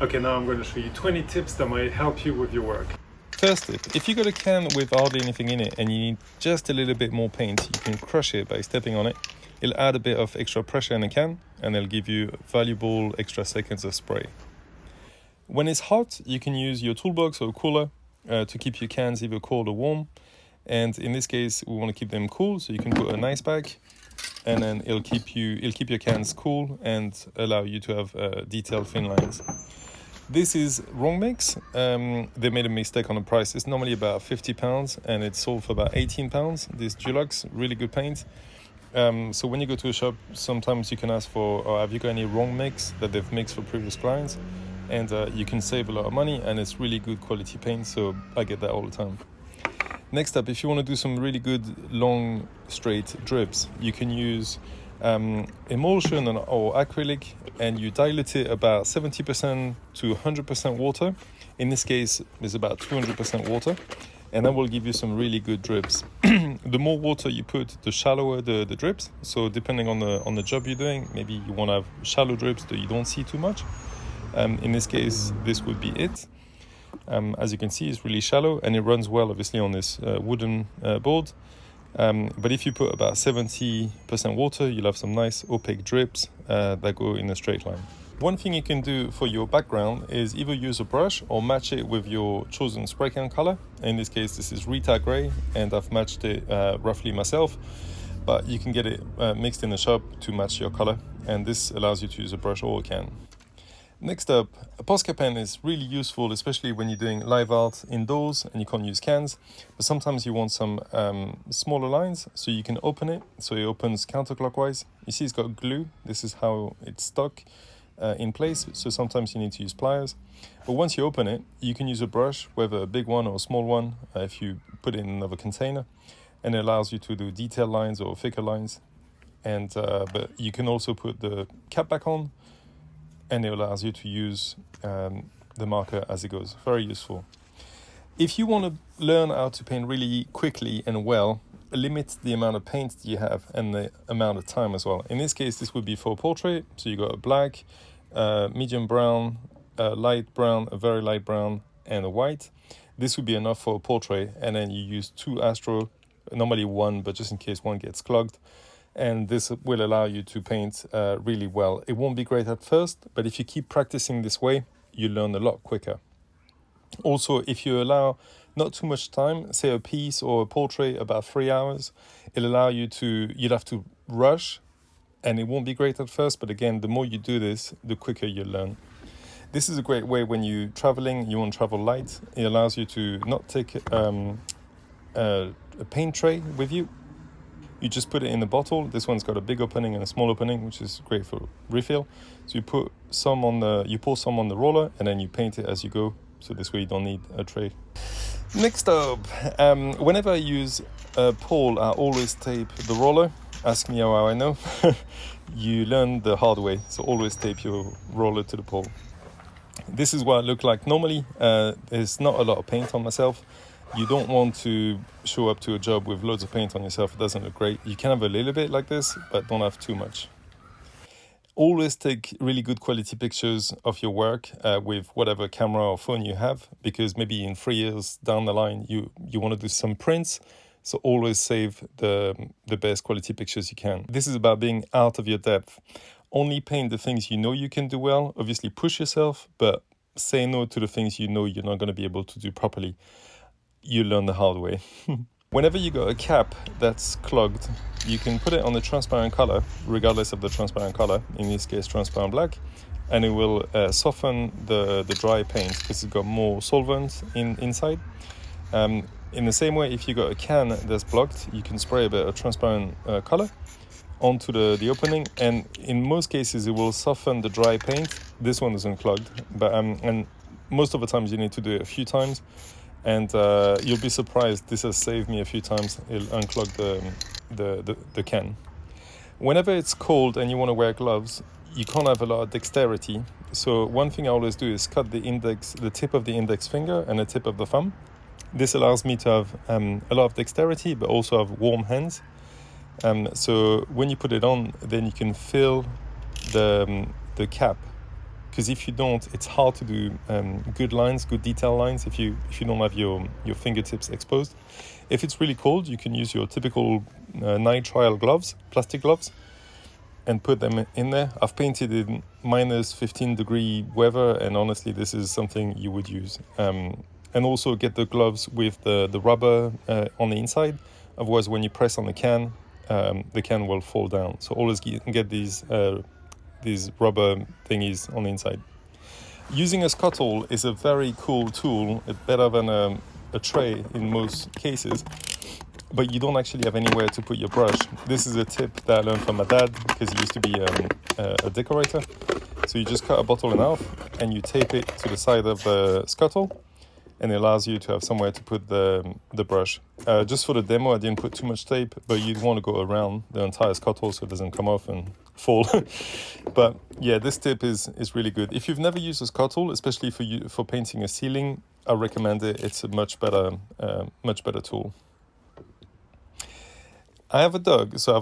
Okay, now I'm going to show you 20 tips that might help you with your work. First tip, if you got a can with hardly anything in it and you need just a little bit more paint, you can crush it by stepping on it. It'll add a bit of extra pressure in the can and it'll give you valuable extra seconds of spray. When it's hot, you can use your toolbox or cooler to keep your cans either cold or warm. And in this case, we want to keep them cool, so you can put an ice pack and then it'll keep your cans cool and allow you to have detailed thin lines. This is wrong mix. They made a mistake on the price. It's normally about £50 and it's sold for about £18. This Dulux, really good paint. So when you go to a shop, sometimes you can ask for, have you got any wrong mix that they've mixed for previous clients? And you can save a lot of money and it's really good quality paint, so I get that all the time. Next up, if you want to do some really good long straight drips, you can use emulsion or acrylic and you dilute it about 70% to 100% water. In this case, it's about 200% water, and that will give you some really good drips. The more water you put, the shallower the drips. So depending on the job you're doing, maybe you want to have shallow drips that you don't see too much. In this case, this would be it. As you can see, it's really shallow and it runs well, obviously, on this wooden board. But if you put about 70% water, you'll have some nice opaque drips that go in a straight line. One thing you can do for your background is either use a brush or match it with your chosen spray can color. In this case, this is Rita Grey, and I've matched it roughly myself. But you can get it mixed in the shop to match your color, and this allows you to use a brush or a can. Next up, a Posca pen is really useful, especially when you're doing live art indoors and you can't use cans. But sometimes you want some smaller lines, so you can open it. So it opens counterclockwise. You see it's got glue. This is how it's stuck in place. So sometimes you need to use pliers. But once you open it, you can use a brush, whether a big one or a small one, if you put it in another container. And it allows you to do detail lines or thicker lines. And but you can also put the cap back on, and it allows you to use the marker as it goes. Very useful. If you want to learn how to paint really quickly and well, limit the amount of paint you have and the amount of time as well. In this case, this would be for portrait. So you got a black, medium brown, a light brown, a very light brown, and a white. This would be enough for a portrait, and then you use 2 Astro, normally 1, but just in case one gets clogged. And this will allow you to paint really well. It won't be great at first, but if you keep practicing this way, you learn a lot quicker. Also, if you allow not too much time, say a piece or a portrait about 3 hours, it'll allow you to, you'll have to rush, and it won't be great at first, but again, the more you do this, the quicker you learn. This is a great way when you're traveling, you want to travel light. It allows you to not take a paint tray with you. You just put it in the bottle. This one's got a big opening and a small opening, which is great for refill. So you pour some on the roller, and then you paint it as you go. So this way you don't need a tray. Next up, whenever I use a pole, I always tape the roller. Ask me how I know. You learn the hard way. So always tape your roller to the pole. This is what I look like normally. There's not a lot of paint on myself. You don't want to show up to a job with loads of paint on yourself. It doesn't look great. You can have a little bit like this, but don't have too much. Always take really good quality pictures of your work with whatever camera or phone you have, because maybe in 3 years down the line, you want to do some prints. So always save the best quality pictures you can. This is about being out of your depth. Only paint the things you know you can do well. Obviously push yourself, but say no to the things you know you're not going to be able to do properly. You learn the hard way. Whenever you got a cap that's clogged, you can put it on the transparent color, regardless of the transparent color, in this case transparent black, and it will soften the dry paint because it's got more solvent inside. In the same way, if you got a can that's blocked, you can spray a bit of transparent color onto the opening, and in most cases it will soften the dry paint. This one isn't clogged, but and most of the times you need to do it a few times. And you'll be surprised, this has saved me a few times. It'll unclog the can. Whenever it's cold and you want to wear gloves, you can't have a lot of dexterity. So one thing I always do is cut the tip of the index finger and the tip of the thumb. This allows me to have a lot of dexterity, but also have warm hands. So when you put it on, then you can feel the cap because if you don't, it's hard to do good lines, good detail lines if you don't have your fingertips exposed. If it's really cold, you can use your typical nitrile gloves, plastic gloves, and put them in there. I've painted in minus 15 degree weather, and honestly, this is something you would use. And also get the gloves with the rubber on the inside. Otherwise, when you press on the can will fall down. So always get these rubber thingies on the inside. Using a scuttle is a very cool tool. It's better than a tray in most cases, but you don't actually have anywhere to put your brush. This is a tip that I learned from my dad, because he used to be a decorator. So you just cut a bottle in half and you tape it to the side of the scuttle, and it allows you to have somewhere to put the brush. Just for the demo, I didn't put too much tape, but you'd want to go around the entire scuttle so it doesn't come off and fall. But yeah, this tip is really good. If you've never used a scuttle, especially for painting a ceiling, I recommend it. It's a much better tool. I have a dog, so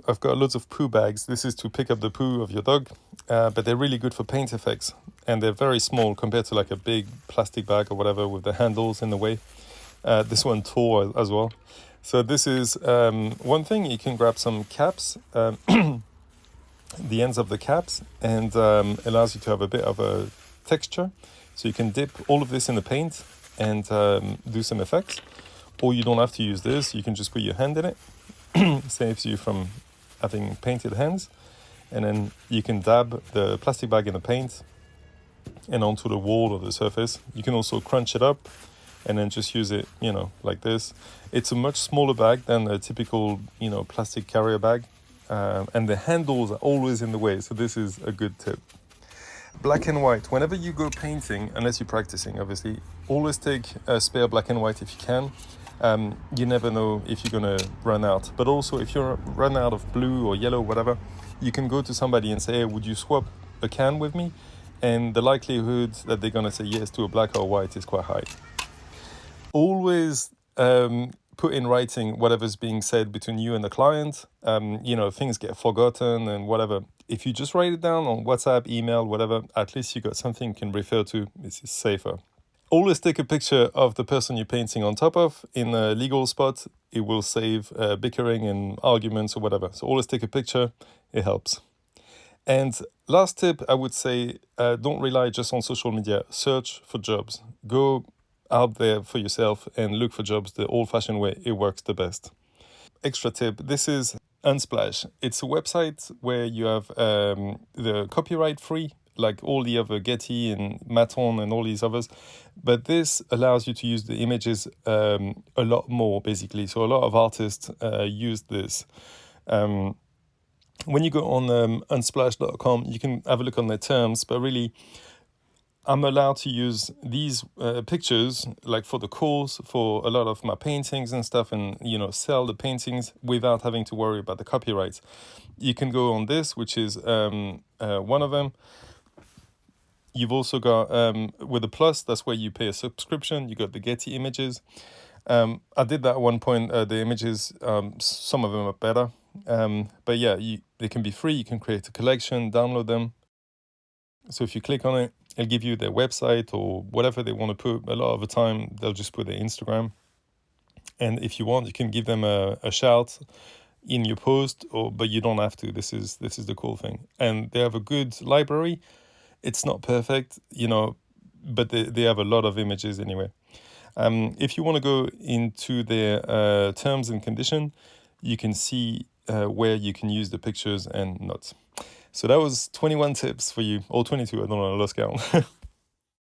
I've got loads of poo bags. This is to pick up the poo of your dog, but they're really good for paint effects, and they're very small compared to like a big plastic bag or whatever with the handles in the way. This one tall as well. So this is one thing. You can grab some caps, the ends of the caps, and allows you to have a bit of a texture. So you can dip all of this in the paint and do some effects. Or you don't have to use this. You can just put your hand in it. Saves you from having painted hands, and then you can dab the plastic bag in the paint and onto the wall or the surface. You can also crunch it up and then just use it, like this. It's a much smaller bag than a typical, plastic carrier bag, and the handles are always in the way, so this is a good tip. Black and white. Whenever you go painting, unless you're practicing, obviously, always take a spare black and white if you can. You never know if you're going to run out. But also, if you run out of blue or yellow, whatever, you can go to somebody and say, hey, would you swap a can with me? And the likelihood that they're going to say yes to a black or white is quite high. Always put in writing whatever's being said between you and the client. Things get forgotten and whatever. If you just write it down on WhatsApp, email, whatever, at least you got something you can refer to. This is safer. Always take a picture of the person you're painting on top of in a legal spot. It will save bickering and arguments or whatever. So always take a picture. It helps. And last tip, I would say, don't rely just on social media. Search for jobs. Go out there for yourself and look for jobs the old-fashioned way. It works the best. Extra tip, this is Unsplash. It's a website where you have the copyright free, like all the other Getty and Maton and all these others. But this allows you to use the images a lot more, basically. So a lot of artists use this. When you go on unsplash.com, you can have a look on their terms, but really, I'm allowed to use these pictures, like for the course, for a lot of my paintings and stuff, and, sell the paintings without having to worry about the copyrights. You can go on this, which is one of them. You've also got, with the plus, that's where you pay a subscription. You got the Getty images. I did that at one point. The images, some of them are better. But yeah, they can be free. You can create a collection, download them. So if you click on it, it'll give you their website or whatever they want to put. A lot of the time, they'll just put their Instagram. And if you want, you can give them a shout in your post, but you don't have to. This is the cool thing. And they have a good library. It's not perfect, but they have a lot of images anyway. If you want to go into their terms and condition, you can see where you can use the pictures and not. So that was 21 tips for you, or 22, I don't know, I lost count.